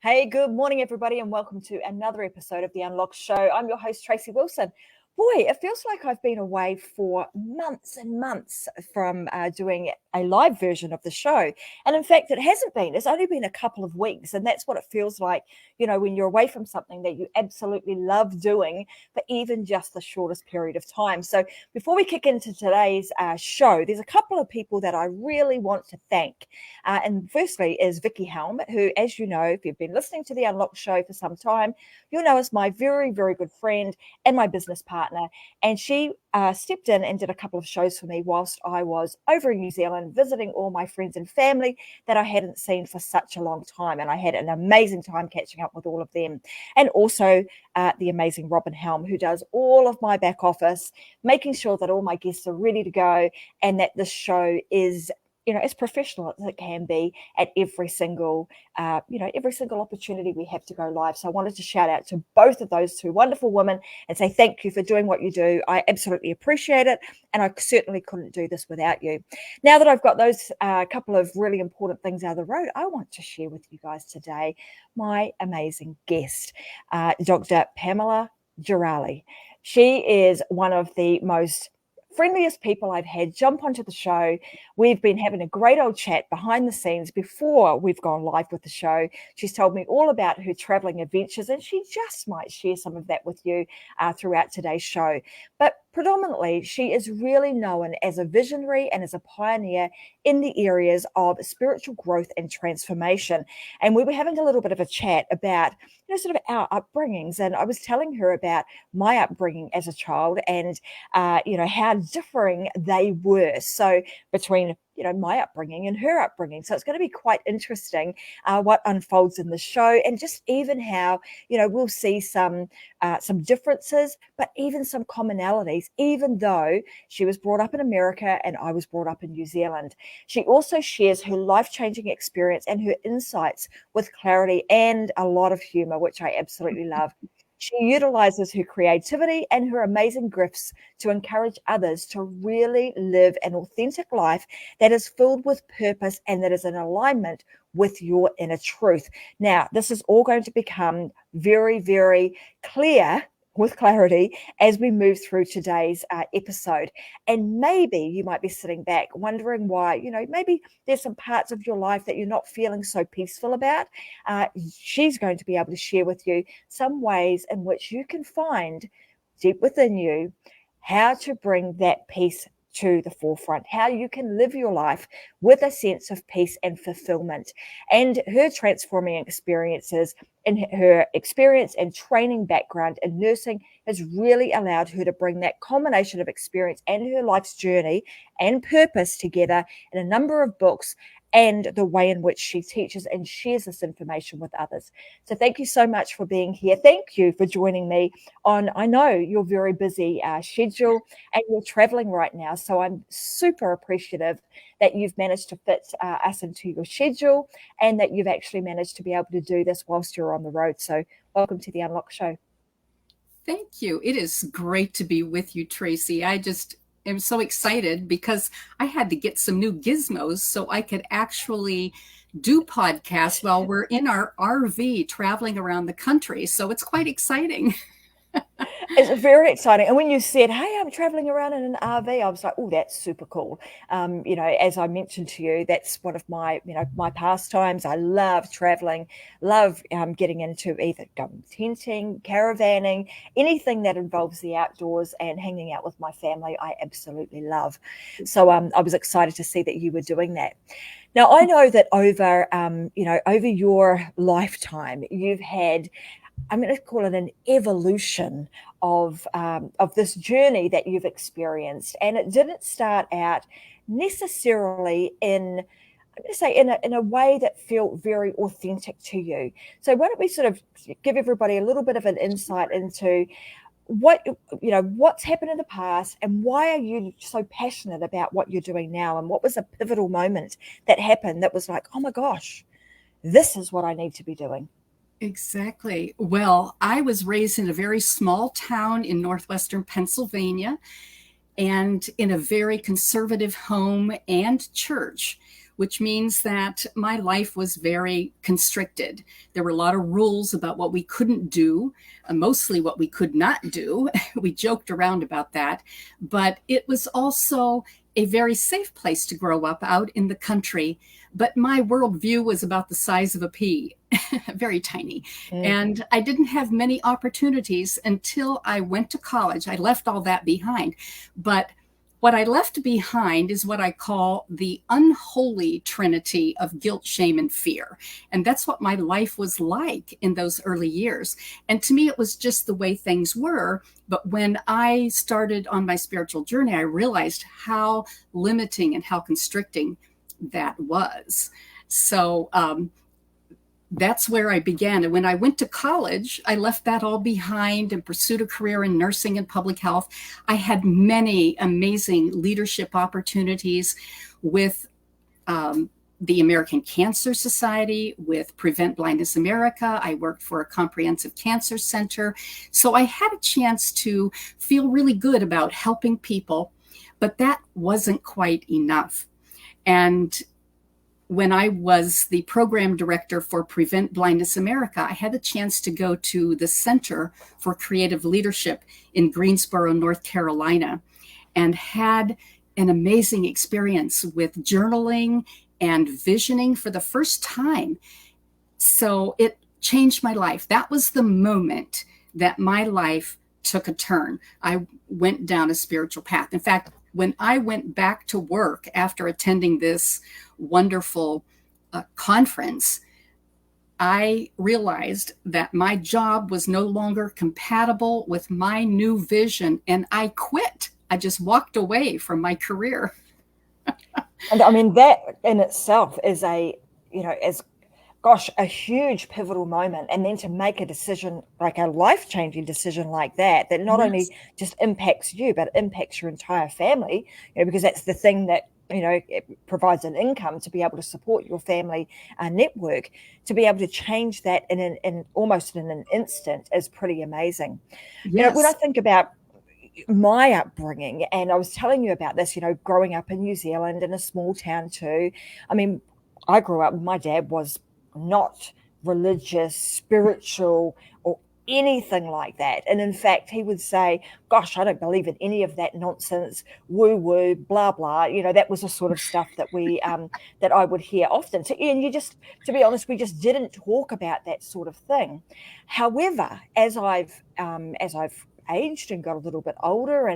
Hey, good morning, everybody, and welcome to another episode of The Unlocked Show. I'm your host, Tracy Wilson. Boy, it feels like I've been away for months and months from doing a live version of the show. And in fact, it hasn't been. It's only been a couple of weeks. And that's what it feels like, when you're away from something that you absolutely love doing for even just the shortest period of time. So before we kick into today's show, there's a couple of people that I really want to thank. And firstly is Vicky Helm, who, as you know, if you've been listening to the Unlocked Show for some time, you'll know is my very, very good friend and my business partner. And she stepped in and did a couple of shows for me whilst I was over in New Zealand visiting all my friends and family that I hadn't seen for such a long time. And I had an amazing time catching up with all of them. And also the amazing Robin Helm, who does all of my back office, making sure that all my guests are ready to go and that this show is as professional as it can be at every single opportunity we have to go live. So I wanted to shout out to both of those two wonderful women and say thank you for doing what you do. I absolutely appreciate it. And I certainly couldn't do this without you. Now that I've got those couple of really important things out of the road, I want to share with you guys today my amazing guest, Dr. Pamela Gerali. She is one of the most friendliest people I've had jump onto the show. We've been having a great old chat behind the scenes before we've gone live with the show. She's told me all about her traveling adventures, and she just might share some of that with you throughout today's show. But predominantly, she is really known as a visionary and as a pioneer in the areas of spiritual growth and transformation. And we were having a little bit of a chat about, sort of our upbringings. And I was telling her about my upbringing as a child and, how differing they were. So between my upbringing and her upbringing. So it's going to be quite interesting what unfolds in the show, and just even how, we'll see some differences, but even some commonalities, even though she was brought up in America and I was brought up in New Zealand. She also shares her life-changing experience and her insights with clarity and a lot of humor, which I absolutely love. She utilizes her creativity and her amazing gifts to encourage others to really live an authentic life that is filled with purpose and that is in alignment with your inner truth. Now, this is all going to become very, very clear with clarity as we move through today's episode. And maybe you might be sitting back wondering why, maybe there's some parts of your life that you're not feeling so peaceful about. She's going to be able to share with you some ways in which you can find deep within you how to bring that peace to the forefront, how you can live your life with a sense of peace and fulfillment. And her transforming experiences and her experience and training background in nursing has really allowed her to bring that combination of experience and her life's journey and purpose together in a number of books and the way in which she teaches and shares this information with others. So thank you so much for being here. Thank you for joining me on, I know, your very busy schedule and you're traveling right now. So I'm super appreciative that you've managed to fit us into your schedule and that you've actually managed to be able to do this whilst you're on the road. So welcome to the Unlock Show. Thank you. It is great to be with you, Tracy. I just am so excited because I had to get some new gizmos so I could actually do podcasts while we're in our RV traveling around the country. So it's quite exciting. It's very exciting. And when you said, hey, I'm traveling around in an RV, I was like, oh, that's super cool. As I mentioned to you, that's one of my, my pastimes. I love traveling, love getting into either tenting, caravanning, anything that involves the outdoors and hanging out with my family, I absolutely love. So I was excited to see that you were doing that. Now, I know that over your lifetime, you've had, I'm going to call it an evolution of this journey that you've experienced. And it didn't start out necessarily in a way that felt very authentic to you. So why don't we sort of give everybody a little bit of an insight into what's happened in the past and why are you so passionate about what you're doing now? And what was a pivotal moment that happened that was like, oh my gosh, this is what I need to be doing? Exactly. Well, I was raised in a very small town in northwestern Pennsylvania and in a very conservative home and church which means that my life was very constricted. There were a lot of rules about what we couldn't do, mostly what we could not do. We joked around about that, but it was also a very safe place to grow up out in the country. But my worldview was about the size of a pea, very tiny. And I didn't have many opportunities until I went to college. I left all that behind. But what I left behind is what I call the unholy trinity of guilt, shame, and fear. And that's what my life was like in those early years. And to me, it was just the way things were. But when I started on my spiritual journey, I realized how limiting and how constricting that was. So that's where I began. And when I went to college, I left that all behind and pursued a career in nursing and public health. I had many amazing leadership opportunities with the American Cancer Society, with Prevent Blindness America. I worked for a comprehensive cancer center. So I had a chance to feel really good about helping people, but that wasn't quite enough. And when I was the program director for Prevent Blindness America, I had a chance to go to the Center for Creative Leadership in Greensboro, North Carolina, and had an amazing experience with journaling and visioning for the first time. So it changed my life. That was the moment that my life took a turn. I went down a spiritual path. In fact, when I went back to work after attending this wonderful conference, I realized that my job was no longer compatible with my new vision, and I quit. I just walked away from my career. And I mean, that in itself is a huge pivotal moment. And then to make a decision, like a life-changing decision like that not only just impacts you, but impacts your entire family, because that's the thing that, it provides an income to be able to support your family network. To be able to change that in almost in an instant is pretty amazing. Yes. When I think about my upbringing, and I was telling you about this, growing up in New Zealand in a small town too. I mean, I grew up, my dad was not religious, spiritual, or anything like that. And in fact, he would say, gosh, I don't believe in any of that nonsense, woo-woo, blah, blah. That was the sort of stuff that we that I would hear often. So, and to be honest, we just didn't talk about that sort of thing. However, as I've aged and got a little bit older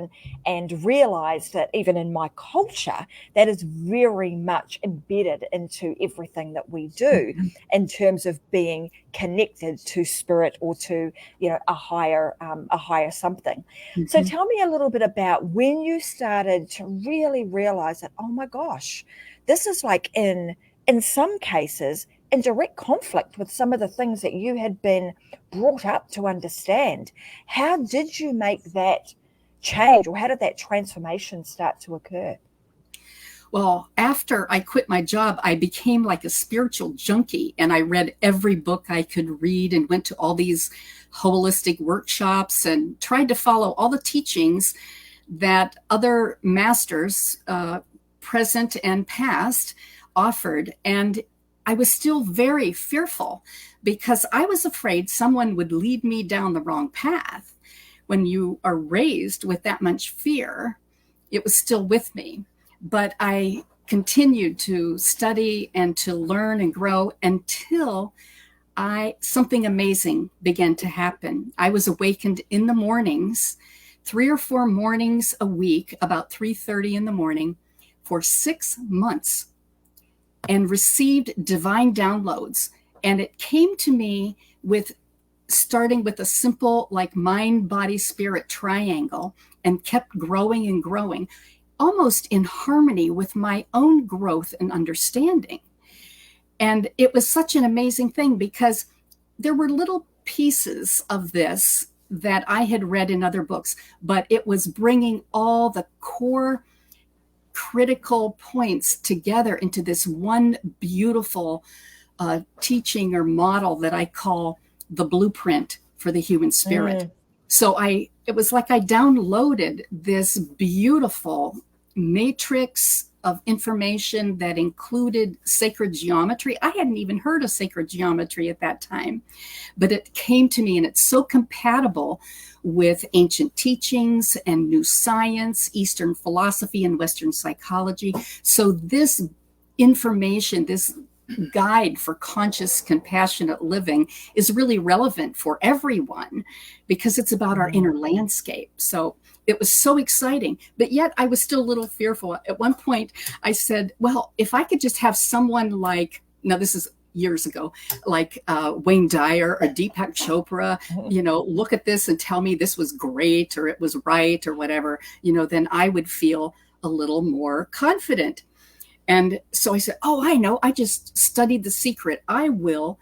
and realized that even in my culture, that is very much embedded into everything that we do in terms of being connected to spirit or to a higher something. So tell me a little bit about when you started to really realize that, oh my gosh, this is like in some cases in direct conflict with some of the things that you had been brought up to understand. How did you make that change, or how did that transformation start to occur? Well, after I quit my job, I became like a spiritual junkie, and I read every book I could read and went to all these holistic workshops and tried to follow all the teachings that other masters, present and past, offered. And I was still very fearful because I was afraid someone would lead me down the wrong path. When you are raised with that much fear, it was still with me. But I continued to study and to learn and grow until something amazing began to happen. I was awakened in the mornings, 3 or 4 mornings a week, about 3:30 in the morning, for 6 months, and received divine downloads. And it came to me starting with a simple like mind, body, spirit triangle, and kept growing and growing, almost in harmony with my own growth and understanding. And it was such an amazing thing because there were little pieces of this that I had read in other books, but it was bringing all the core critical points together into this one beautiful teaching or model that I call the blueprint for the human spirit. So it was like I downloaded this beautiful matrix of information that included sacred geometry. I hadn't even heard of sacred geometry at that time, but it came to me, and it's so compatible with ancient teachings and new science, Eastern philosophy and Western psychology. So this information, this guide for conscious, compassionate living is really relevant for everyone because it's about our inner landscape. So it was so exciting, but yet I was still a little fearful. At one point I said, well, if I could just have someone like, now this is years ago, like Wayne Dyer or Deepak Chopra, look at this and tell me this was great or it was right or whatever, then I would feel a little more confident. And so I said, oh, I know, I just studied The Secret. I will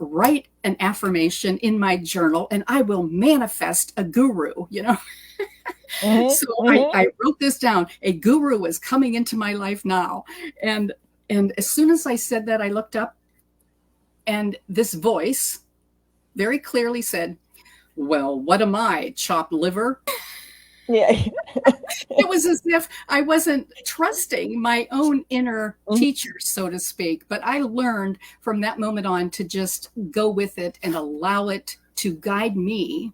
write an affirmation in my journal and I will manifest a guru, So I wrote this down. A guru is coming into my life now. And as soon as I said that, I looked up and this voice very clearly said, well, what am I, chopped liver? Yeah. It was as if I wasn't trusting my own inner teacher, so to speak. But I learned from that moment on to just go with it and allow it to guide me.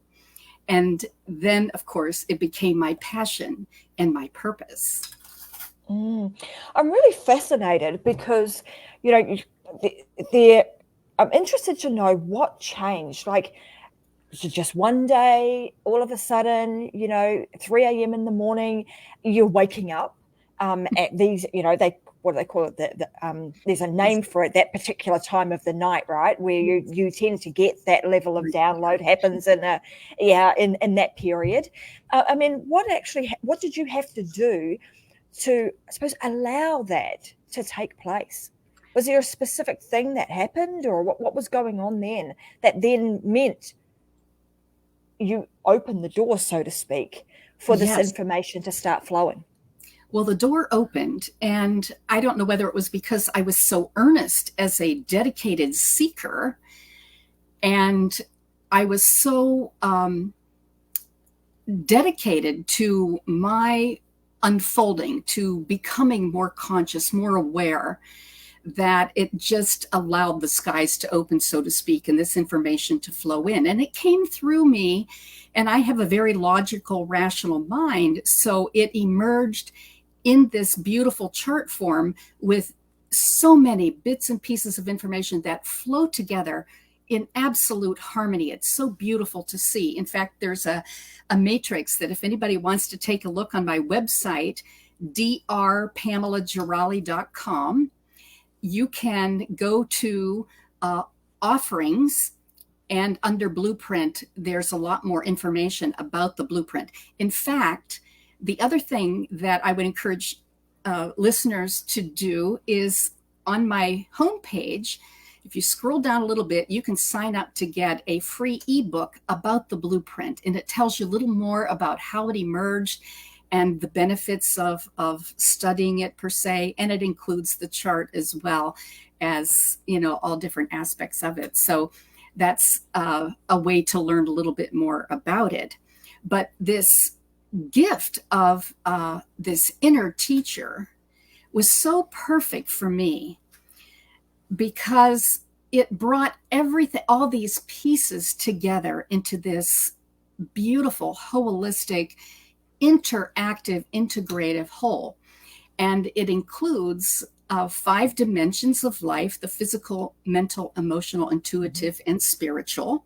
And then, of course, it became my passion and my purpose. I'm really fascinated because, I'm interested to know what changed. Like, just one day, all of a sudden, 3 a.m. in the morning, you're waking up at these, what do they call it? There's a name for it, that particular time of the night, right? Where you tend to get that level of download happens in that period. What did you have to do to, I suppose, allow that to take place? Was there a specific thing that happened, or what was going on then that then meant you open the door, so to speak, for this information to start flowing? Well, the door opened, and I don't know whether it was because I was so earnest as a dedicated seeker, and I was so dedicated to my unfolding, to becoming more conscious, more aware, that it just allowed the skies to open, so to speak, and this information to flow in. And it came through me, and I have a very logical, rational mind. So it emerged in this beautiful chart form with so many bits and pieces of information that flow together in absolute harmony. It's so beautiful to see. In fact, there's a matrix that if anybody wants to take a look on my website, drpamelagerali.com, you can go to offerings, and under blueprint, there's a lot more information about the blueprint. In fact, the other thing that I would encourage listeners to do is on my homepage, if you scroll down a little bit, you can sign up to get a free ebook about the blueprint. And it tells you a little more about how it emerged and the benefits of studying it per se. And it includes the chart as well as, all different aspects of it. So that's a way to learn a little bit more about it. But this gift of this inner teacher was so perfect for me because it brought everything, all these pieces together into this beautiful, holistic, interactive, integrative whole. And it includes 5 dimensions of life: the physical, mental, emotional, intuitive, and spiritual,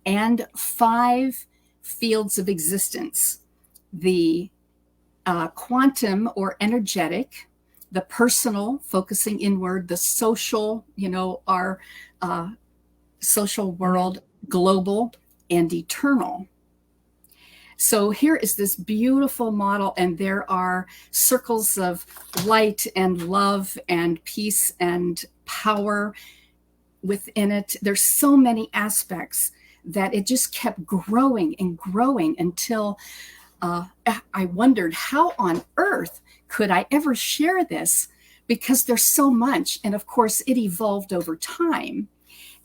and 5 fields of existence: the quantum or energetic, the personal, focusing inward, the social, our social world, global, and eternal. So here is this beautiful model, and there are circles of light and love and peace and power within it. There's so many aspects that it just kept growing and growing until I wondered, how on earth could I ever share this? Because there's so much. And of course, it evolved over time.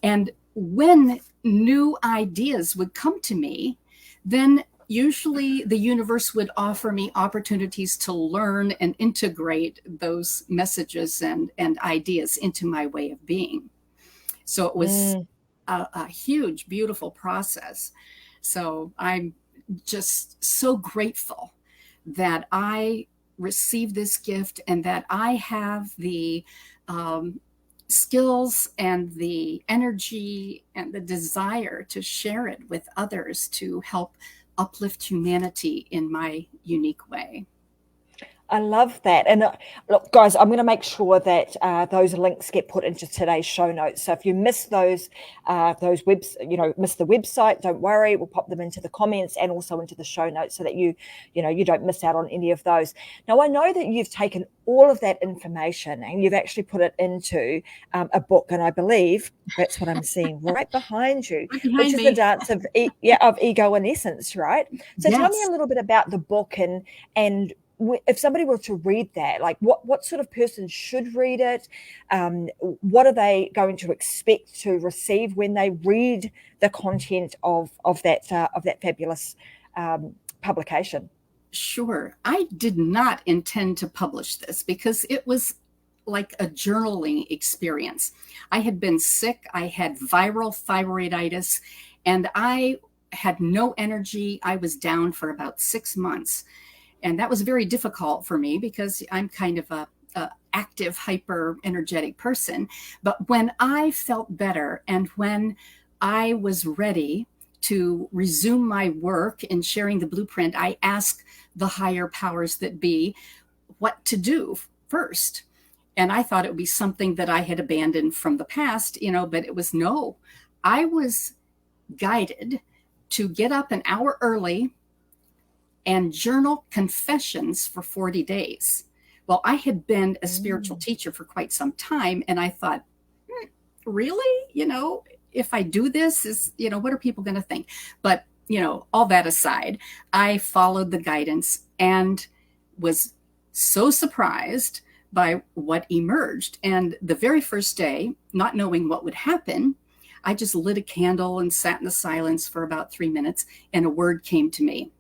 And when new ideas would come to me, then usually the universe would offer me opportunities to learn and integrate those messages and ideas into my way of being. So it was a huge, beautiful process. So I'm just so grateful that I received this gift and that I have the skills and the energy and the desire to share it with others to help uplift humanity in my unique way. I love that. And look, guys, I'm going to make sure that those links get put into today's show notes. So if you miss those webs, miss the website, don't worry. We'll pop them into the comments and also into the show notes so that you don't miss out on any of those. Now, I know that you've taken all of that information and you've actually put it into a book. And I believe that's what I'm seeing right behind you, which is the dance of ego and essence, right? So Yes. Tell me a little bit about the book and if somebody were to read that, like what sort of person should read it? What are they going to expect to receive when they read the content of that fabulous publication? Sure. I did not intend to publish this because it was like a journaling experience. I had been sick. I had viral thyroiditis and I had no energy. I was down for about 6 months. And that was very difficult for me because I'm kind of a active, hyper energetic person. But when I felt better and when I was ready to resume my work in sharing the blueprint, I asked the higher powers that be what to do first. And I thought it would be something that I had abandoned from the past, but it was no. I was guided to get up an hour early and journal confessions for 40 days. Well, I had been a spiritual teacher for quite some time. And I thought, really? If I do this, what are people going to think? But, all that aside, I followed the guidance and was so surprised by what emerged. And the very first day, not knowing what would happen, I just lit a candle and sat in the silence for about 3 minutes. And a word came to me.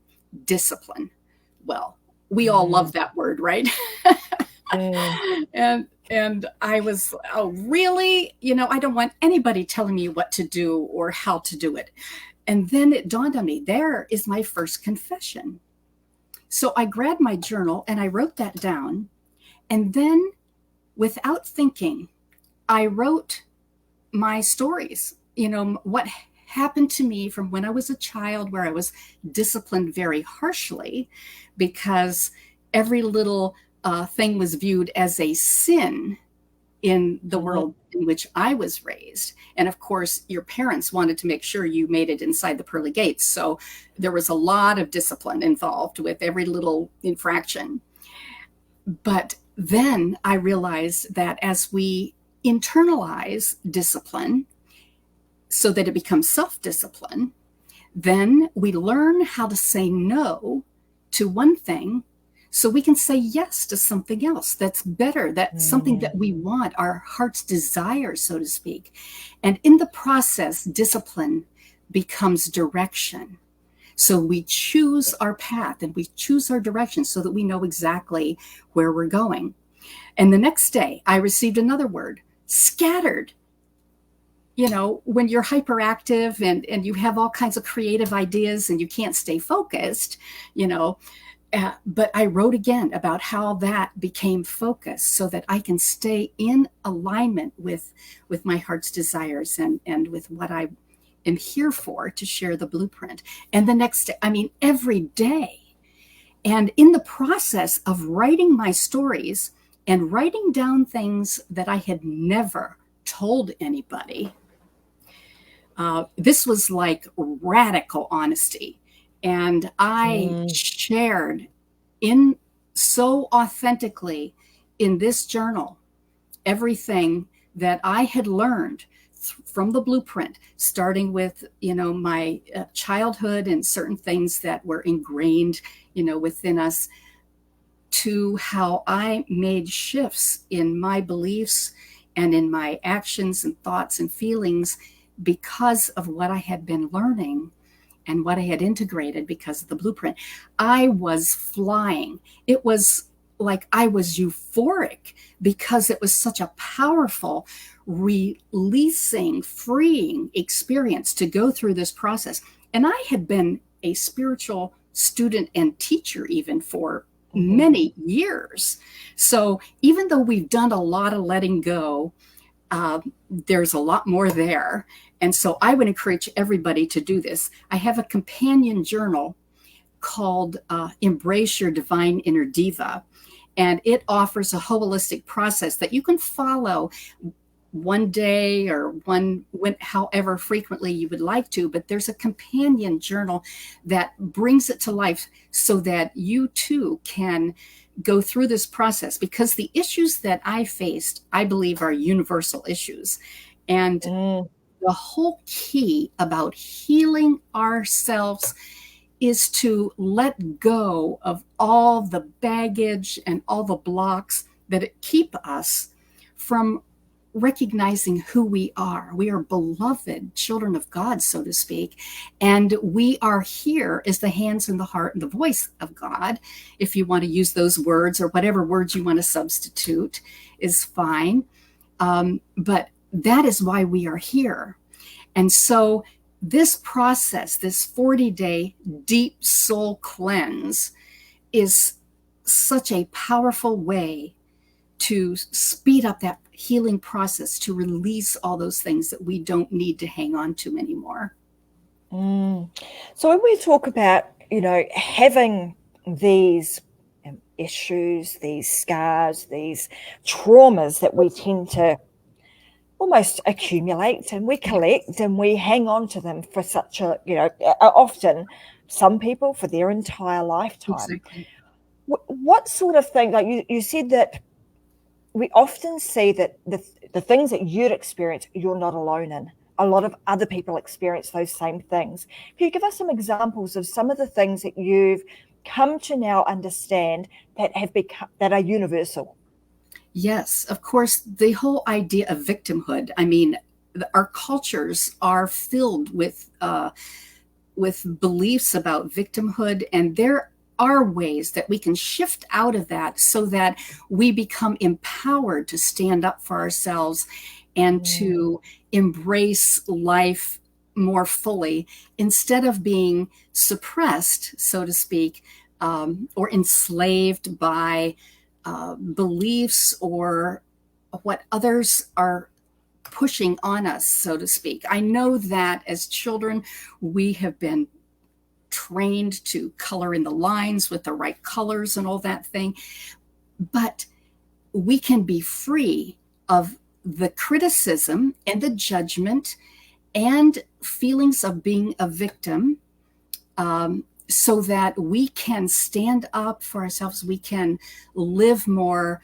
Discipline. Well, we all love that word, right? And I was, oh, really? I don't want anybody telling me what to do or how to do it. And then it dawned on me, there is my first confession. So I grabbed my journal and I wrote that down. And then without thinking, I wrote my stories, what happened to me from when I was a child, where I was disciplined very harshly because every little thing was viewed as a sin in the world in which I was raised. And of course, your parents wanted to make sure you made it inside the pearly gates. So there was a lot of discipline involved with every little infraction. But then I realized that as we internalize discipline, so that it becomes self-discipline, then we learn how to say no to one thing so we can say yes to something else that's better, that's something that we want, our heart's desire, so to speak. And in the process, discipline becomes direction. So we choose our path and we choose our direction so that we know exactly where we're going. And the next day, I received another word, scattered. When you're hyperactive and you have all kinds of creative ideas and you can't stay focused, but I wrote again about how that became focus so that I can stay in alignment with my heart's desires and with what I am here for, to share the blueprint. And the next day, every day. And in the process of writing my stories and writing down things that I had never told anybody, this was like radical honesty. And I shared so authentically in this journal everything that I had learned from the blueprint, starting with, my childhood and certain things that were ingrained, within us, to how I made shifts in my beliefs and in my actions and thoughts and feelings because of what I had been learning and what I had integrated because of the blueprint, I was flying. It was like I was euphoric because it was such a powerful, releasing, freeing experience to go through this process. And I had been a spiritual student and teacher even for many years. So even though we've done a lot of letting go, there's a lot more there. And so I would encourage everybody to do this. I have a companion journal called Embrace Your Divine Inner Diva. And it offers a holistic process that you can follow one day or however frequently you would like to, but there's a companion journal that brings it to life so that you too can go through this process, because the issues that I faced, I believe, are universal issues. And the whole key about healing ourselves is to let go of all the baggage and all the blocks that keep us from recognizing who we are. We are beloved children of God, so to speak. And we are here as the hands and the heart and the voice of God. If you want to use those words, or whatever words you want to substitute is fine. But that is why we are here. And so this process, this 40-day deep soul cleanse, is such a powerful way to speed up that healing process, to release all those things that we don't need to hang on to anymore. So when we talk about, having these issues, these scars, these traumas that we tend to almost accumulate, and we collect and we hang on to them for such a, often some people for their entire lifetime. Exactly. What sort of thing, like you said that we often see that the things that you'd experience, you're not alone in. A lot of other people experience those same things. Can you give us some examples of some of the things that you've come to now understand that are universal? Yes, of course, the whole idea of victimhood. I mean, our cultures are filled with beliefs about victimhood, and there are ways that we can shift out of that so that we become empowered to stand up for ourselves and to embrace life more fully, instead of being suppressed, so to speak, or enslaved by beliefs or what others are pushing on us, so to speak. I know that as children, we have been trained to color in the lines with the right colors and all that thing, but we can be free of the criticism and the judgment and feelings of being a victim, so that we can stand up for ourselves. We can live more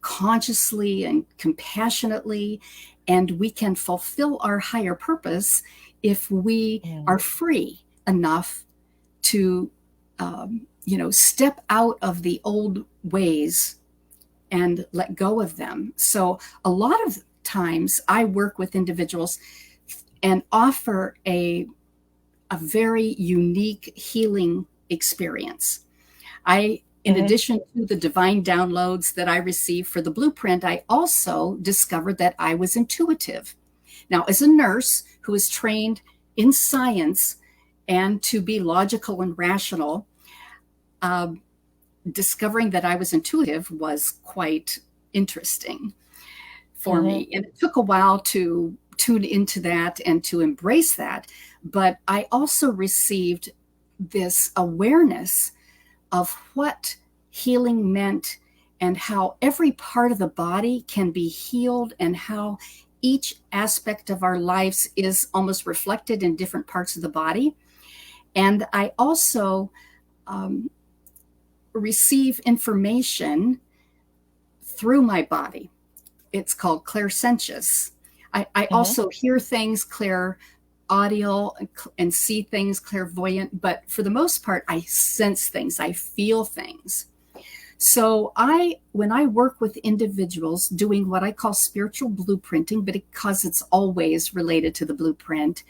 consciously and compassionately, and we can fulfill our higher purpose if we are free enough to, step out of the old ways and let go of them. So a lot of times I work with individuals and offer a very unique healing experience. In addition to the divine downloads that I received for the blueprint, I also discovered that I was intuitive. Now, as a nurse who is trained in science and to be logical and rational, discovering that I was intuitive was quite interesting for me. And it took a while to tune into that and to embrace that. But I also received this awareness of what healing meant and how every part of the body can be healed, and how each aspect of our lives is almost reflected in different parts of the body. And I also receive information through my body. It's called clairsentience. I also hear things, clear audio, and see things, clairvoyant, but for the most part, I sense things, I feel things. So when I work with individuals doing what I call spiritual blueprinting, but because it's always related to the blueprint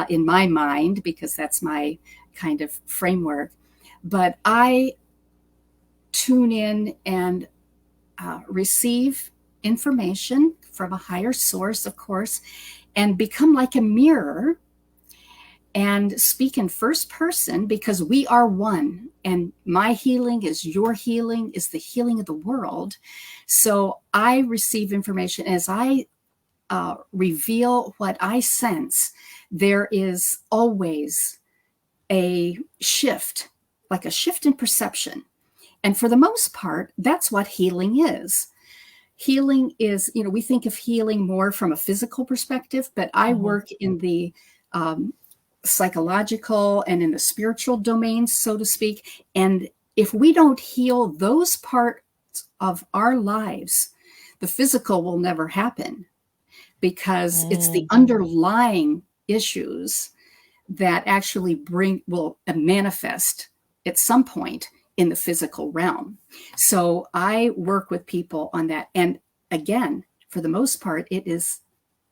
in my mind, because that's my kind of framework, but I tune in and receive information from a higher source, of course, and become like a mirror and speak in first person, because we are one, and my healing is your healing, is the healing of the world. So I receive information as I reveal what I sense. There is always a shift, like a shift in perception. And for the most part, that's what healing is. Healing is, we think of healing more from a physical perspective, but I work in the psychological and in the spiritual domains, so to speak. And if we don't heal those parts of our lives, the physical will never happen, because it's the underlying issues that actually will manifest at some point in the physical realm. So I work with people on that. And again, for the most part, it is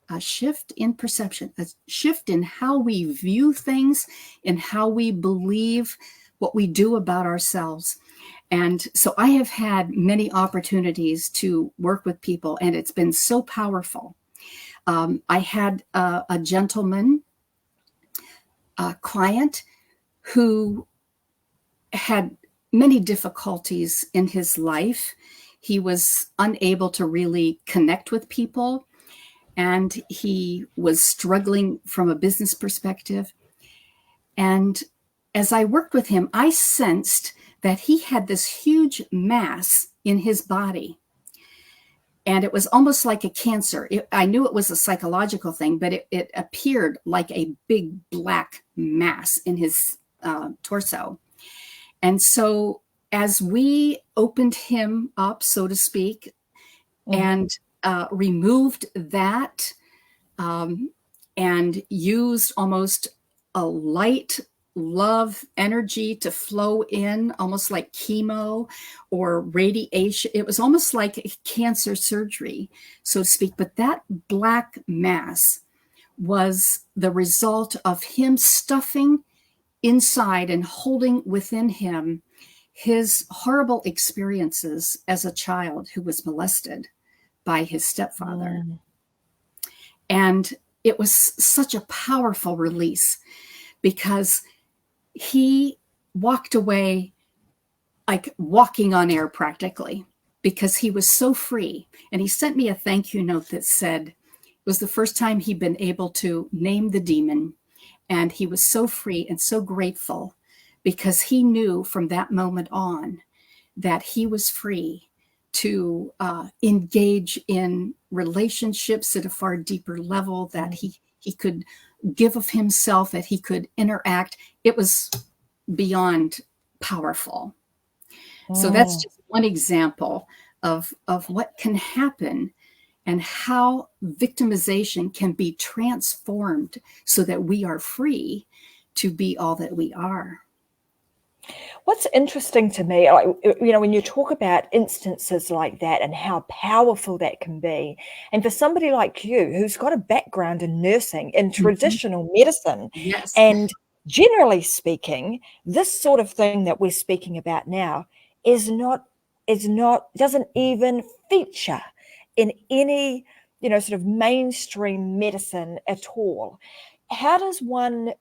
a shift in perception, a shift in how we view things and how we believe what we do about ourselves. And so I have had many opportunities to work with people, and it's been so powerful. I had a gentleman, a client, who had many difficulties in his life. He was unable to really connect with people, and he was struggling from a business perspective. And as I worked with him, I sensed that he had this huge mass in his body. And it was almost like a cancer. I knew it was a psychological thing, but it appeared like a big black mass in his torso. And so as we opened him up, so to speak, and removed that and used almost a light love energy to flow in, almost like chemo or radiation. It was almost like a cancer surgery, so to speak. But that black mass was the result of him stuffing inside and holding within him his horrible experiences as a child who was molested by his stepfather. And it was such a powerful release, because he walked away like walking on air practically, because he was so free. And he sent me a thank you note that said it was the first time he'd been able to name the demon. And he was so free and so grateful, because he knew from that moment on that he was free to engage in relationships at a far deeper level, that he could give of himself, that he could interact. It was beyond powerful. So that's just one example of what can happen and how victimization can be transformed so that we are free to be all that we are. What's interesting to me, like, when you talk about instances like that and how powerful that can be, and for somebody like you who's got a background in nursing, in traditional medicine, Yes. and generally speaking, this sort of thing that we're speaking about now doesn't even feature in any, sort of mainstream medicine at all. How does one,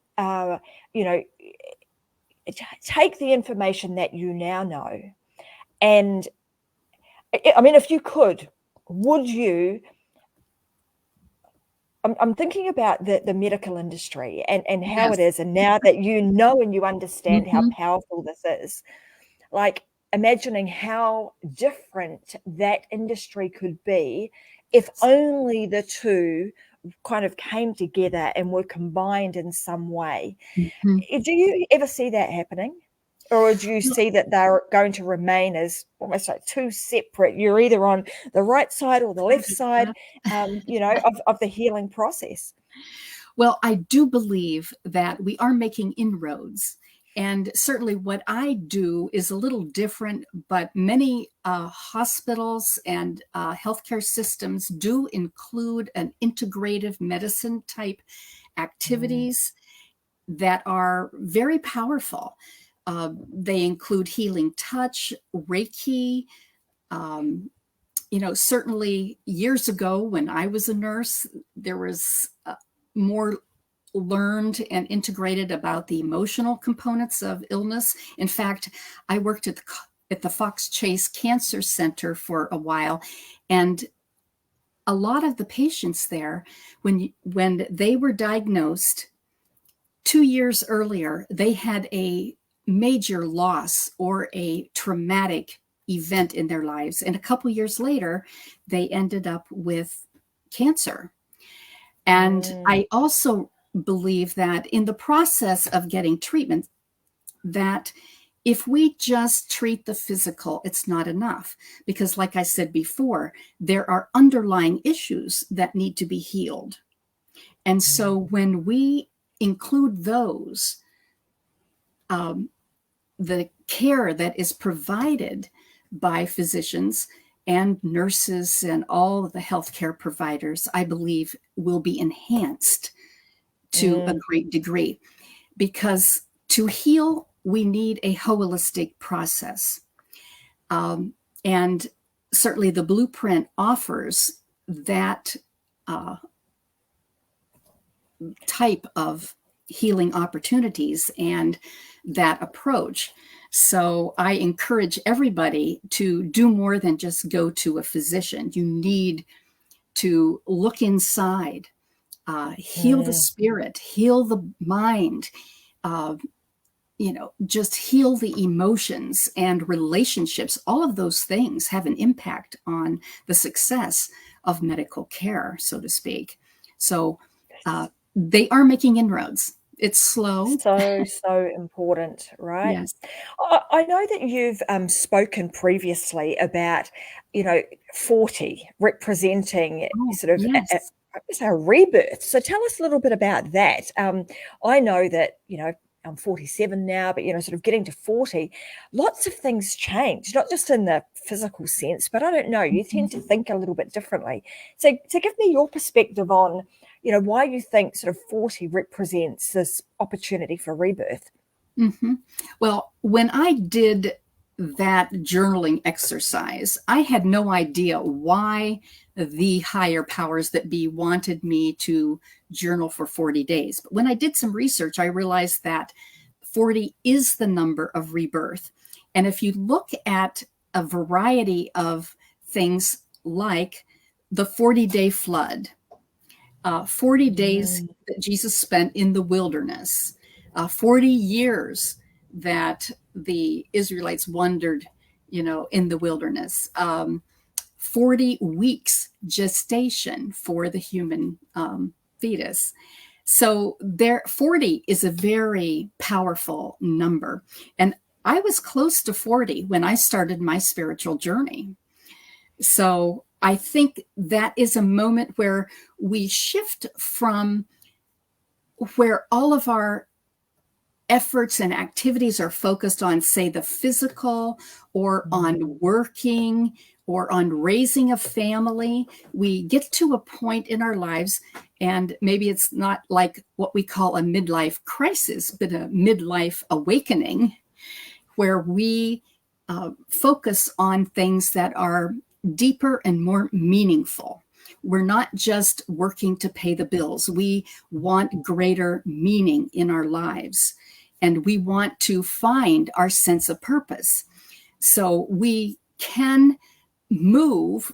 take the information that you now know, and I mean, if you could, would you? I'm thinking about the medical industry and how it is, and now that you know and you understand how powerful this is, like imagining how different that industry could be if only the two kind of came together and were combined in some way. Do you ever see that happening? Or do you see that they're going to remain as almost like two separate? You're either on the right side or the left side, of the healing process. Well, I do believe that we are making inroads And certainly what I do is a little different, but many hospitals and healthcare systems do include an integrative medicine type activities that are very powerful. They include healing touch, Reiki. Certainly years ago when I was a nurse, there was more learned and integrated about the emotional components of illness. In fact, I worked at the Fox Chase Cancer Center for a while, and a lot of the patients there, when they were diagnosed 2 years earlier, they had a major loss or a traumatic event in their lives. And a couple years later, they ended up with cancer. And I also believe that in the process of getting treatment, that if we just treat the physical, it's not enough. Because like I said before, there are underlying issues that need to be healed. And so when we include those, the care that is provided by physicians and nurses and all of the healthcare providers, I believe will be enhanced to a great degree. Because to heal, we need a holistic process. And certainly the blueprint offers that type of healing opportunities and that approach. So I encourage everybody to do more than just go to a physician. You need to look inside, heal the spirit, heal the mind, just heal the emotions and relationships. All of those things have an impact on the success of medical care, so to speak. So they are making inroads. It's slow. So important, right? Yes. I know that you've spoken previously about, 40 representing sort of yes. a rebirth. So tell us a little bit about that. I know that, I'm 47 now, but, sort of getting to 40, lots of things change, not just in the physical sense, but I don't know, you tend to think a little bit differently. So give me your perspective on, why you think sort of 40 represents this opportunity for rebirth. Well, when I did that journaling exercise, I had no idea why the higher powers that be wanted me to journal for 40 days. But when I did some research, I realized that 40 is the number of rebirth. And if you look at a variety of things like the 40-day flood, 40 days that Jesus spent in the wilderness, 40 years that the Israelites wandered, in the wilderness, 40 weeks gestation for the human fetus. So 40 is a very powerful number. And I was close to 40 when I started my spiritual journey. So I think that is a moment where we shift from where all of our efforts and activities are focused on, say, the physical or on working or on raising a family. We get to a point in our lives, and maybe it's not like what we call a midlife crisis, but a midlife awakening, where we focus on things that are deeper and more meaningful. We're not just working to pay the bills. We want greater meaning in our lives, and we want to find our sense of purpose. So we can move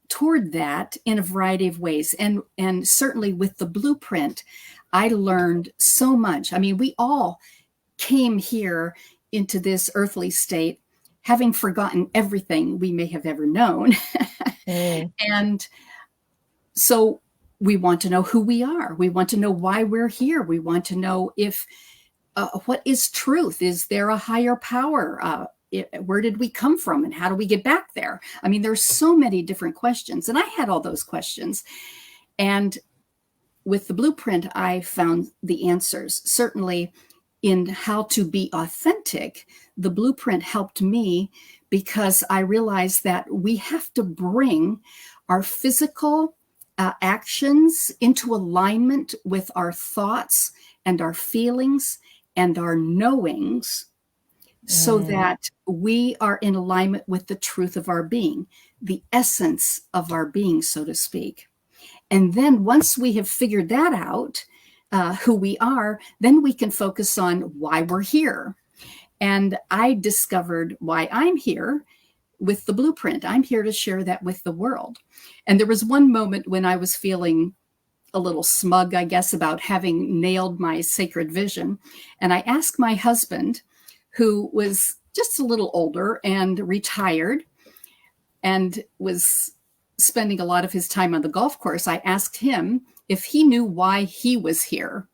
toward that in a variety of ways. And certainly with the blueprint, I learned so much. I mean, we all came here into this earthly state having forgotten everything we may have ever known. And so we want to know who we are. We want to know why we're here. We want to know if what is truth? Is there a higher power? Where did we come from, and how do we get back there? I mean, there's so many different questions, and I had all those questions. And with the blueprint, I found the answers. Certainly, in how to be authentic, the blueprint helped me because I realized that we have to bring our physical actions into alignment with our thoughts and our feelings and our knowings, so that we are in alignment with the truth of our being, the essence of our being, so to speak. And then once we have figured that out, who we are, then we can focus on why we're here. And I discovered why I'm here with the blueprint. I'm here to share that with the world. And there was one moment when I was feeling a little smug, I guess, about having nailed my sacred vision. And I asked my husband, who was just a little older and retired and was spending a lot of his time on the golf course, I asked him if he knew why he was here.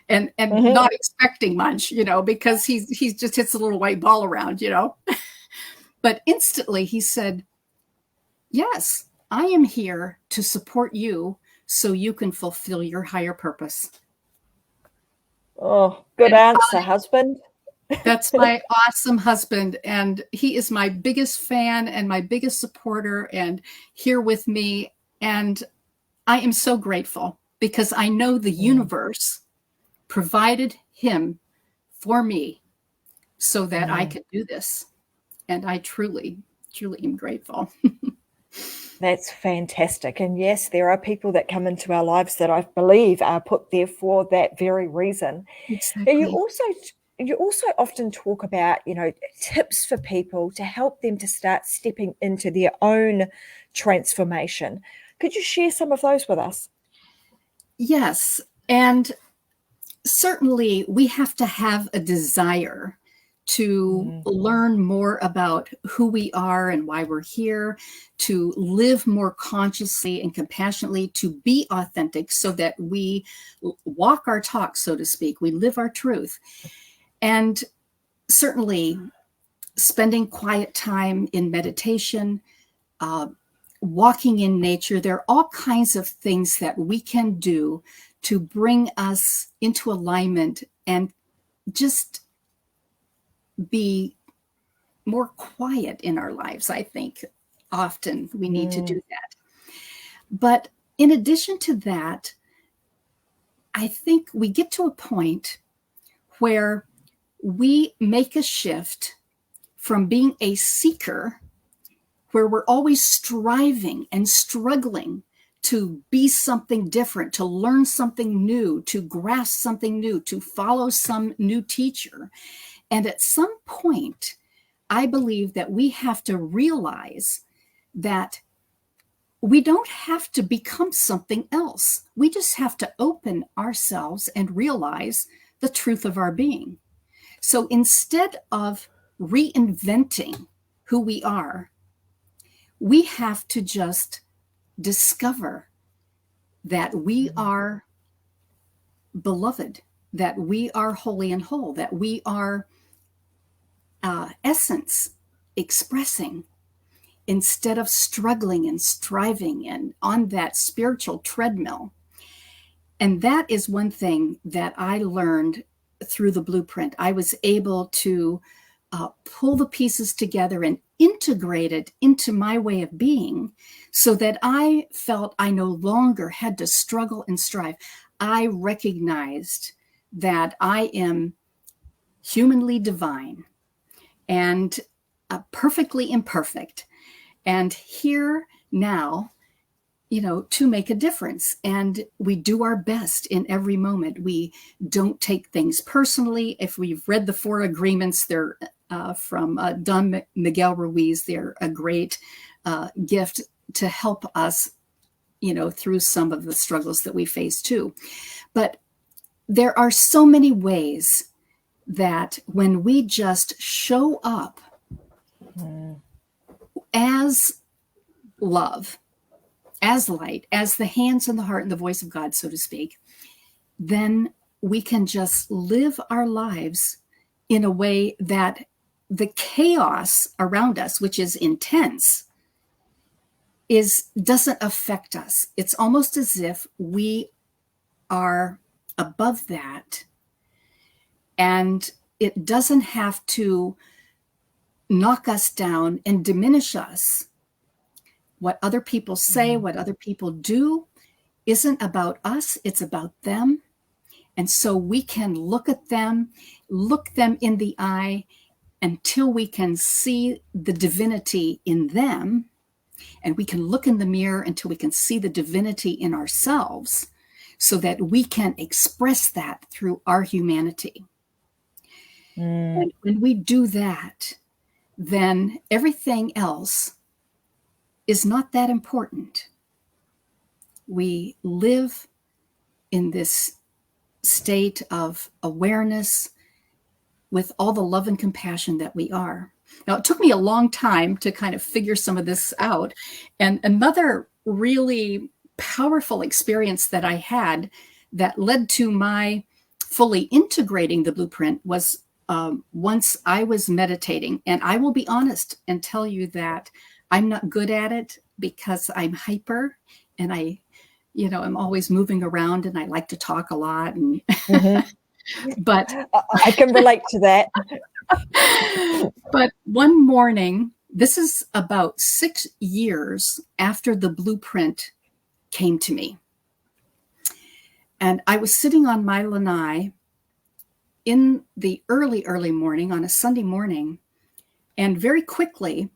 and not expecting much, because he just hits a little white ball around, But instantly he said, yes, I am here to support you so you can fulfill your higher purpose. Oh, good answer, husband. That's my awesome husband. And he is my biggest fan and my biggest supporter and here with me. And I am so grateful because I know the universe provided him for me so that I could do this. And I truly, truly am grateful. That's fantastic. And yes, there are people that come into our lives that I believe are put there for that very reason. Exactly. And you also often talk about, tips for people to help them to start stepping into their own transformation. Could you share some of those with us? Yes. And certainly we have to have a desire to learn more about who we are and why we're here, to live more consciously and compassionately, to be authentic so that we walk our talk, so to speak, we live our truth. And certainly spending quiet time in meditation, walking in nature, there are all kinds of things that we can do to bring us into alignment and just be more quiet in our lives. I think often we need to do that. But in addition to that, I think we get to a point where we make a shift from being a seeker, where we're always striving and struggling to be something different, to learn something new, to grasp something new, to follow some new teacher. And at some point, I believe that we have to realize that we don't have to become something else. We just have to open ourselves and realize the truth of our being. So instead of reinventing who we are, we have to just discover that we are beloved, that we are holy and whole, that we are essence expressing, instead of struggling and striving and on that spiritual treadmill. And that is one thing that I learned through the blueprint. I was able to pull the pieces together and integrate it into my way of being so that I felt I no longer had to struggle and strive. I recognized that I am humanly divine and perfectly imperfect, and here now, to make a difference. And we do our best in every moment. We don't take things personally. If we've read the 4 agreements, they're from Don Miguel Ruiz. They're a great gift to help us, through some of the struggles that we face too. But there are so many ways that when we just show up as love, as light, as the hands and the heart and the voice of God, so to speak, then we can just live our lives in a way that the chaos around us, which is intense, doesn't affect us. It's almost as if we are above that And it doesn't have to knock us down and diminish us. What other people say, what other people do isn't about us, it's about them. And so we can look them in the eye until we can see the divinity in them. And we can look in the mirror until we can see the divinity in ourselves, so that we can express that through our humanity. And when we do that, then everything else is not that important. We live in this state of awareness with all the love and compassion that we are. Now, it took me a long time to kind of figure some of this out. And another really powerful experience that I had that led to my fully integrating the blueprint was once I was meditating. And I will be honest and tell you that I'm not good at it because I'm hyper and I'm always moving around and I like to talk a lot. And but I can relate to that. But one morning, this is about 6 years after the blueprint came to me. And I was sitting on my lanai in the early morning on a Sunday morning. And very quickly,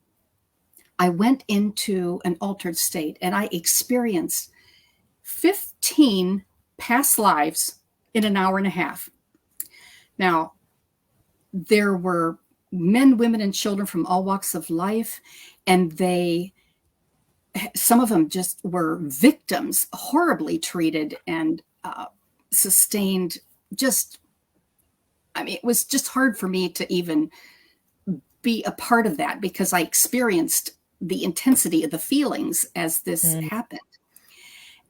I went into an altered state and I experienced 15 past lives in an hour and a half. Now, there were men, women, and children from all walks of life, and some of them just were victims, horribly treated and sustained. It was just hard for me to even be a part of that because I experienced the intensity of the feelings as this happened.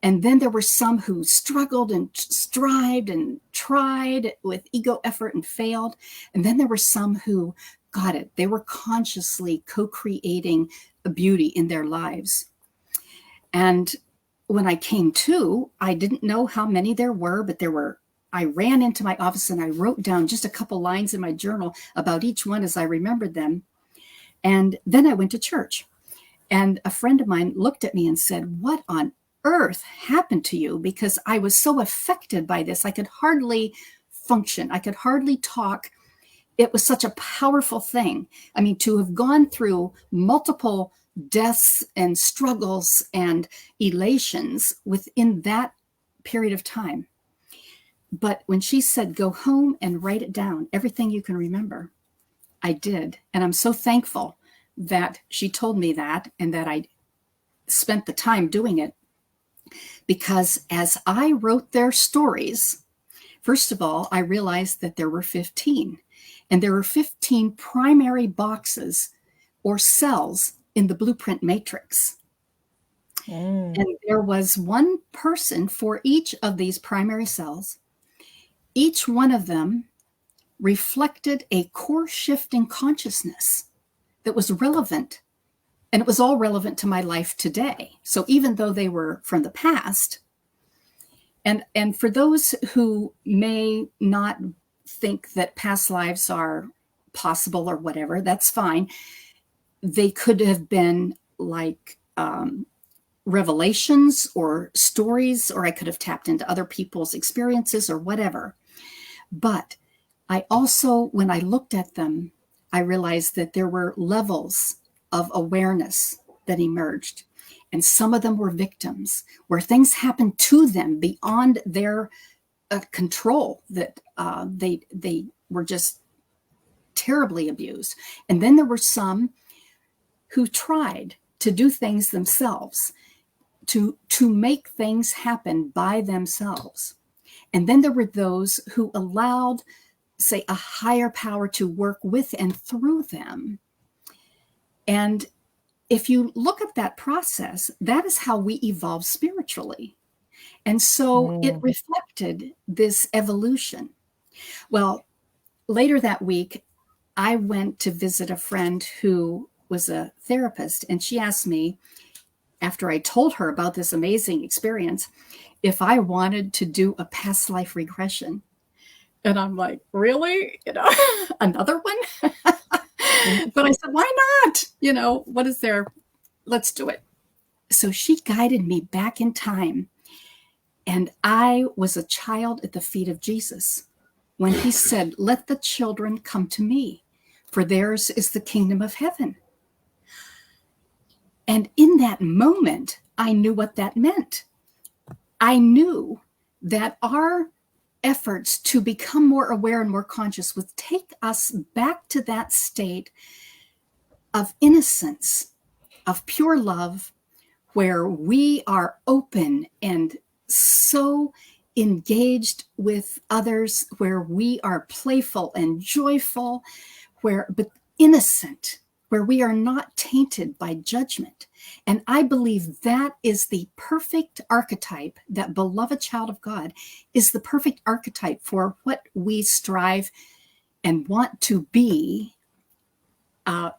And then there were some who struggled and strived and tried with ego effort and failed. And then there were some who got it. They were consciously co-creating a beauty in their lives. And when I came to, I didn't know how many there were, but I ran into my office and I wrote down just a couple lines in my journal about each one as I remembered them. And then I went to church. And a friend of mine looked at me and said, "What on earth happened to you?" Because I was so affected by this. I could hardly function. I could hardly talk. It was such a powerful thing. I mean, to have gone through multiple deaths and struggles and elations within that period of time. But when she said, "Go home and write it down, everything you can remember," I did. And I'm so thankful that she told me that and that I spent the time doing it. Because as I wrote their stories, first of all, I realized that there were 15. And there were 15 primary boxes or cells in the blueprint matrix. And there was one person for each of these primary cells. Each one of them reflected a core shift in consciousness that was relevant. And it was all relevant to my life today. So even though they were from the past, and for those who may not think that past lives are possible or whatever, that's fine. They could have been like revelations or stories, or I could have tapped into other people's experiences or whatever. But I also, when I looked at them, I realized that there were levels of awareness that emerged. And some of them were victims, where things happened to them beyond their control, that they were just terribly abused. And then there were some who tried to do things themselves, to make things happen by themselves. And then there were those who allowed, say, a higher power to work with and through them. And if you look at that process, that is how we evolve spiritually. And so it reflected this evolution. Well, later that week, I went to visit a friend who was a therapist, and she asked me, after I told her about this amazing experience, if I wanted to do a past life regression. And I'm like, really? Another one? But I said, why not? What is there? Let's do it. So she guided me back in time. And I was a child at the feet of Jesus when he said, let the children come to me, for theirs is the kingdom of heaven. And in that moment, I knew what that meant. I knew that our efforts to become more aware and more conscious would take us back to that state of innocence, of pure love, where we are open and so engaged with others, where we are playful and joyful, but innocent, where we are not tainted by judgment. And I believe that is the perfect archetype. That beloved child of God is the perfect archetype for what we strive and want to be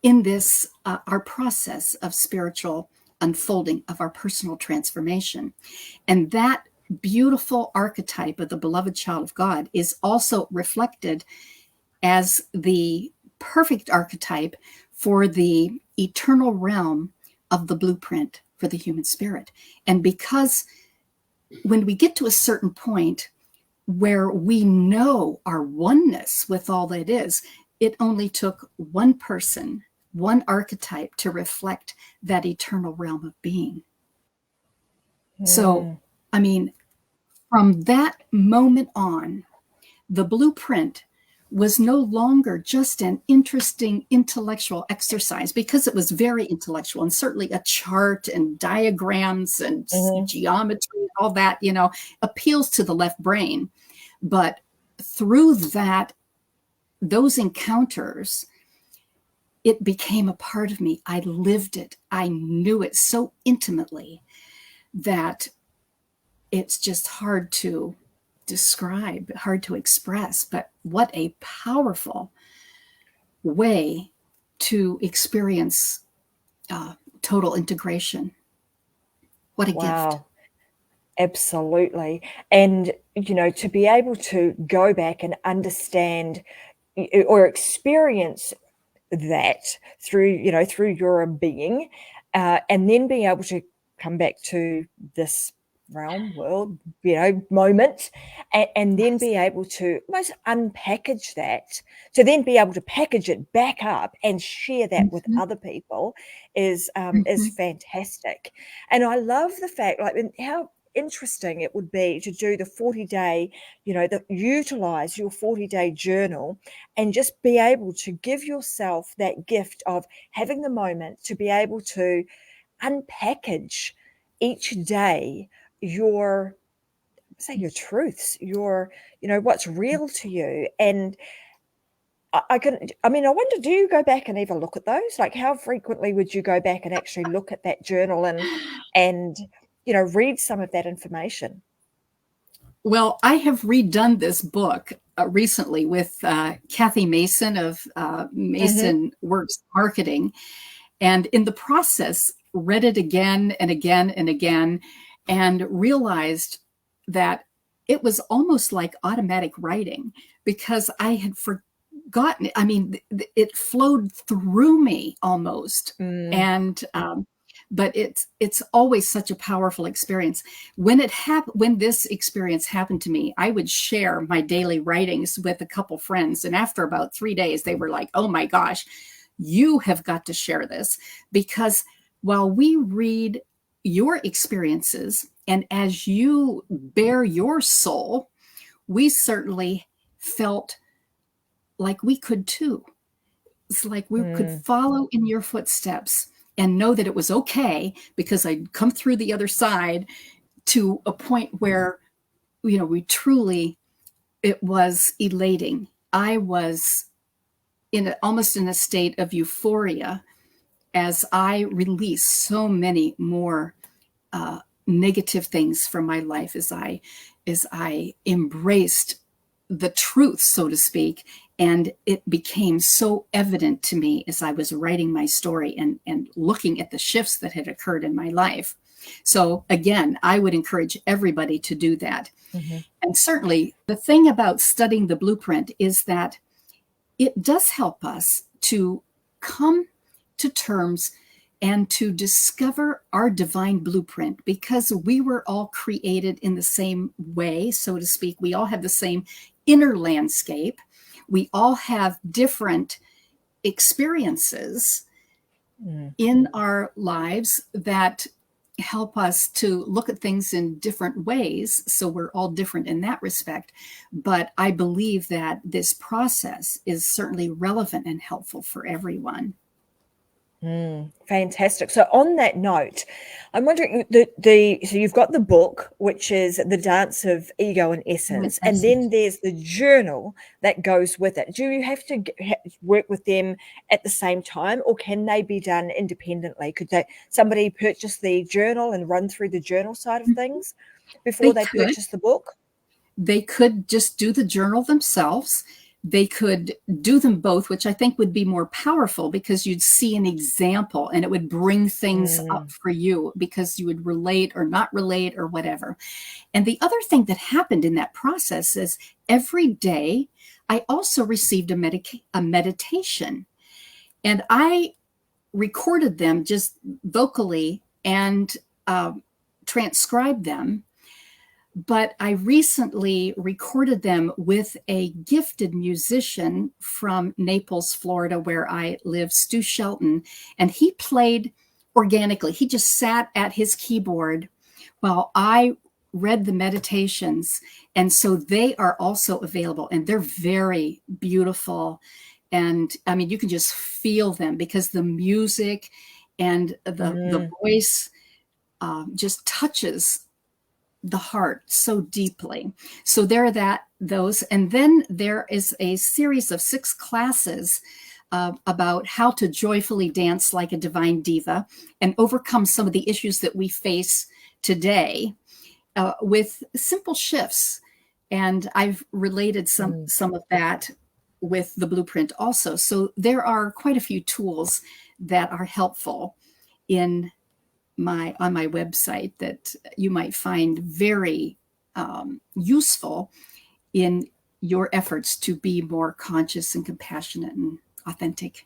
in this, our process of spiritual unfolding, of our personal transformation. And that beautiful archetype of the beloved child of God is also reflected as the perfect archetype for the eternal realm of the blueprint for the human spirit. And because when we get to a certain point where we know our oneness with all that is, it only took one person, one archetype to reflect that eternal realm of being. So, I mean, from that moment on, the blueprint was no longer just an interesting intellectual exercise, because it was very intellectual, and certainly a chart and diagrams and geometry and all that, appeals to the left brain. But through those encounters, it became a part of me. I lived it. I knew it so intimately that it's just hard to describe, hard to express. But what a powerful way to experience total integration. What a gift. Absolutely. And, to be able to go back and understand or experience that through your being, and then being able to come back to this world, moment, and then be able to almost unpackage that, to then be able to package it back up and share that with other people is fantastic. And I love the fact, how interesting it would be to do the 40-day, utilize your 40-day journal and just be able to give yourself that gift of having the moment to be able to unpackage each day your truths, what's real to you. And I wonder, do you go back and even look at those? Like, how frequently would you go back and actually look at that journal and read some of that information? Well, I have redone this book recently with Kathy Mason of Mason Works Marketing. And in the process, read it again and again and again, and realized that it was almost like automatic writing, because I had forgotten it. I mean, it flowed through me almost. And but it's always such a powerful experience. When this experience happened to me, I would share my daily writings with a couple friends, and after about 3 days, they were like, "Oh my gosh, you have got to share this," because while we read your experiences and as you bear your soul, we certainly felt like we could too. It's like we could follow in your footsteps and know that it was okay, because I'd come through the other side to a point where, we truly, it was elating. I was almost in a state of euphoria as I released so many more negative things from my life, as I embraced the truth, so to speak. And it became so evident to me as I was writing my story and looking at the shifts that had occurred in my life. So again, I would encourage everybody to do that. Mm-hmm. And certainly the thing about studying the blueprint is that it does help us to come to terms and to discover our divine blueprint, because we were all created in the same way, so to speak. We all have the same inner landscape. We all have different experiences in our lives that help us to look at things in different ways. So we're all different in that respect. But I believe that this process is certainly relevant and helpful for everyone. Fantastic. So on that note, I'm wondering so you've got the book, which is The Dance of Ego and Essence, and then there's the journal that goes with it. Do you have to work with them at the same time, or can they be done independently? Could somebody purchase the journal and run through the journal side of things before they purchase the book? They could just do the journal themselves. They could do them both, which I think would be more powerful, because you'd see an example and it would bring things up for you, because you would relate or not relate or whatever. And the other thing that happened in that process is every day I also received a meditation, and I recorded them just vocally and transcribed them. But I recently recorded them with a gifted musician from Naples, Florida, where I live, Stu Shelton, and he played organically. He just sat at his keyboard while I read the meditations. And so they are also available, and they're very beautiful. And I mean, you can just feel them, because the music and the voice just touches the heart so deeply. So there are those. And then there is a series of 6 classes about how to joyfully dance like a divine diva and overcome some of the issues that we face today with simple shifts. And I've related some of that with the blueprint also. So there are quite a few tools that are helpful on my website that you might find very useful in your efforts to be more conscious and compassionate and authentic.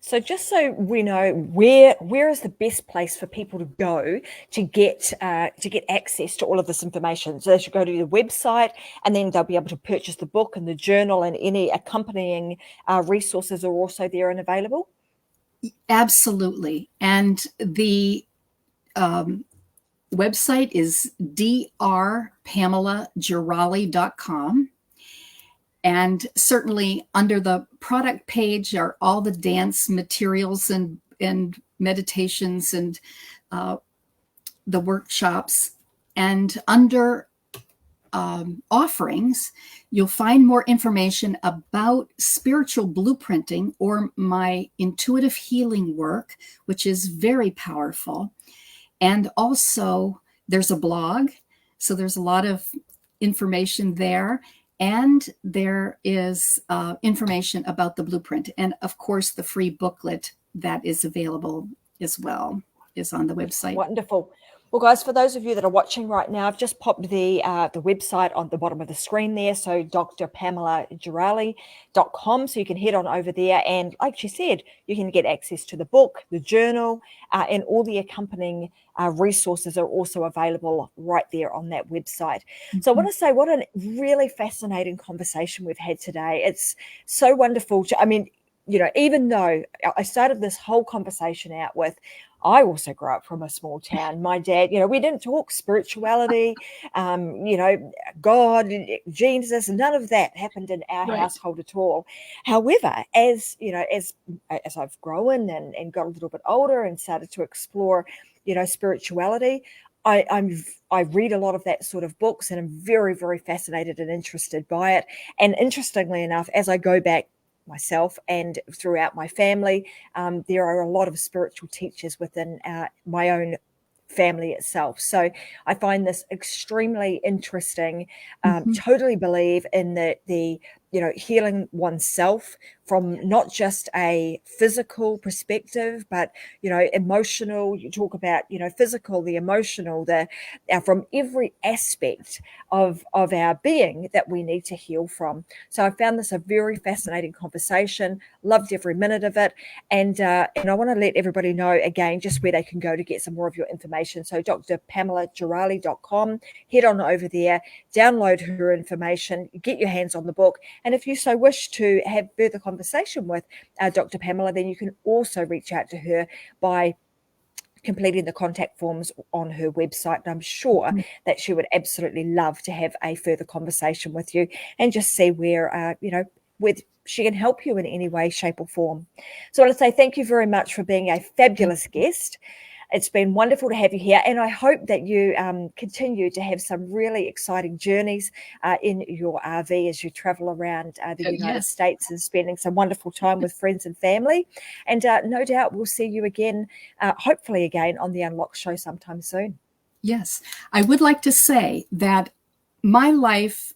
So just so we know, where is the best place for people to go to get access to all of this information? So they should go to the website, and then they'll be able to purchase the book and the journal, and any accompanying resources are also there and available. Absolutely. And the website is drpamelagerali.com. And certainly under the product page are all the dance materials and meditations and the workshops. And under offerings, you'll find more information about spiritual blueprinting or my intuitive healing work, which is very powerful. And also there's a blog. So there's a lot of information there. And there is information about the blueprint. And of course, the free booklet that is available as well is on the website. Wonderful. Well, guys, for those of you that are watching right now, I've just popped the website on the bottom of the screen there. So drpamelagerali.com. So you can head on over there. And like she said, you can get access to the book, the journal, and all the accompanying resources are also available right there on that website. So I want to say what a really fascinating conversation we've had today. It's so wonderful. Even though I started this whole conversation out with, I also grew up from a small town. My dad, we didn't talk spirituality, God, Jesus, none of that happened in our household at all. However, as I've grown and got a little bit older and started to explore, spirituality, I read a lot of that sort of books, and I'm very, very fascinated and interested by it. And interestingly enough, as I go back myself and throughout my family, there are a lot of spiritual teachers within my own family itself. So I find this extremely interesting. Totally believe in the healing oneself from not just a physical perspective, but, emotional. You talk about, physical, the emotional, from every aspect of our being that we need to heal from. So I found this a very fascinating conversation, loved every minute of it. And I want to let everybody know again, just where they can go to get some more of your information. So drpamelagerali.com, head on over there, download her information, get your hands on the book. And if you so wish to have further conversation with Dr. Pamela, then you can also reach out to her by completing the contact forms on her website. And I'm sure that she would absolutely love to have a further conversation with you and just see where, she can help you in any way, shape or form. So I want to say thank you very much for being a fabulous guest. It's been wonderful to have you here, and I hope that you continue to have some really exciting journeys in your RV as you travel around the United States and spending some wonderful time with friends and family. And no doubt we'll see you again, hopefully again, on the Unlock Show sometime soon. Yes. I would like to say that my life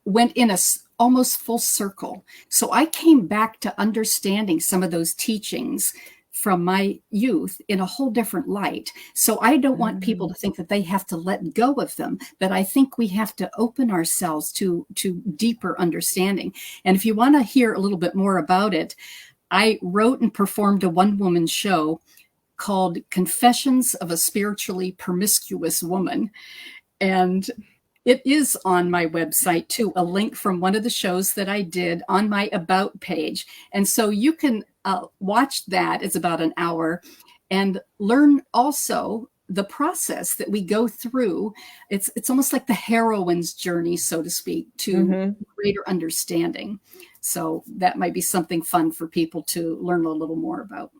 went in a almost full circle. So I came back to understanding some of those teachings from my youth in a whole different light. So I don't want people to think that they have to let go of them, but I think we have to open ourselves to deeper understanding. And if you want to hear a little bit more about it, I wrote and performed a one-woman show called Confessions of a Spiritually Promiscuous Woman. And it is on my website too, a link from one of the shows that I did on my About page. And so you can watch that. It's about an hour, and learn also the process that we go through. It's almost like the heroine's journey, so to speak, to greater understanding. So that might be something fun for people to learn a little more about.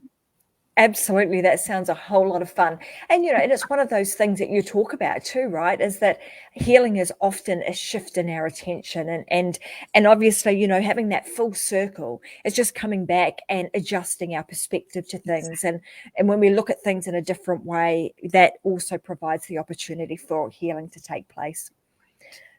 Absolutely. That sounds a whole lot of fun. And, and it's one of those things that you talk about too, right? Is that healing is often a shift in our attention and obviously, having that full circle is just coming back and adjusting our perspective to things. And when we look at things in a different way, that also provides the opportunity for healing to take place.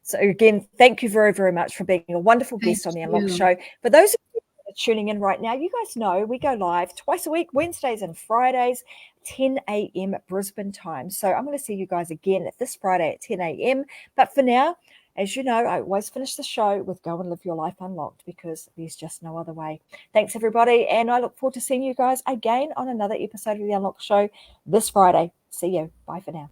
So again, thank you very, very much for being a wonderful guest on the Unlock Show. For those of you tuning in right now, you guys know we go live twice a week, Wednesdays and Fridays, 10 a.m. Brisbane time. So I'm going to see you guys again this Friday at 10 a.m. But for now, as you know, I always finish the show with Go and Live Your Life Unlocked, because there's just no other way. Thanks, everybody. And I look forward to seeing you guys again on another episode of the Unlock Show this Friday. See you. Bye for now.